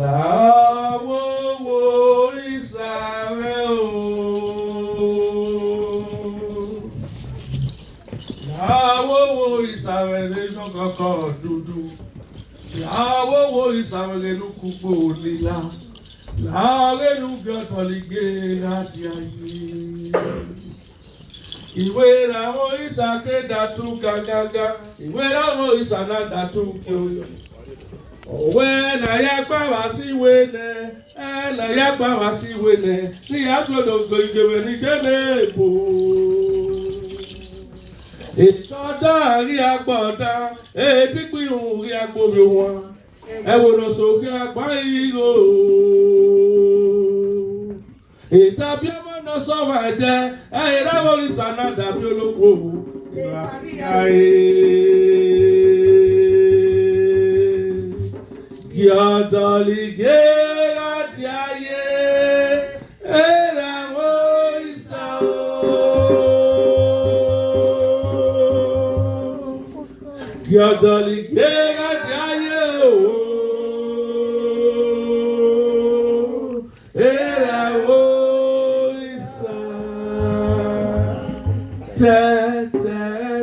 Láwo ìsàrẹ̀ o. Láwo ìsàrẹ̀ lẹ́nu kọ̀kọ̀ dúdú. Láwo ìsàrẹ̀ lẹ́nu kúgbò lílá. Láwẹ́nu gbọ́dọ̀ lè gbé láti ayé. Ìwé làwọn ìsàké dàtú gàgàgà. Ìwé làwọn ìsàná dàtú kí o yọ. Òwe nàyà gbà wá sí ìwé nẹ. Nàyà gbà wá sí ìwé nẹ. Ní àgbọ̀dọ̀ ìgbèwé ní kéde èbò. Ìtọ́jà rí agbọ̀dá. Ètí pín rí agbórí wọn. Ẹ̀wòrán sókè àgbá ìró. Ìtàbí ọmọ náà sọ̀rọ̀ ẹ̀jẹ̀. Ìdáwọ̀ ìsànà dàbí olóko òwú. Ìwà ayé. Yọ̀dọ̀lìgé láti ayé ẹ̀ràwọ̀ ìsà o. Yọ̀dọ̀lìgé láti ayé o. Ẹ̀ràwọ̀ ìsà.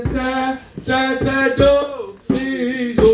Tẹ́tẹ́tẹ́tẹ́tẹ́ dó ìgò.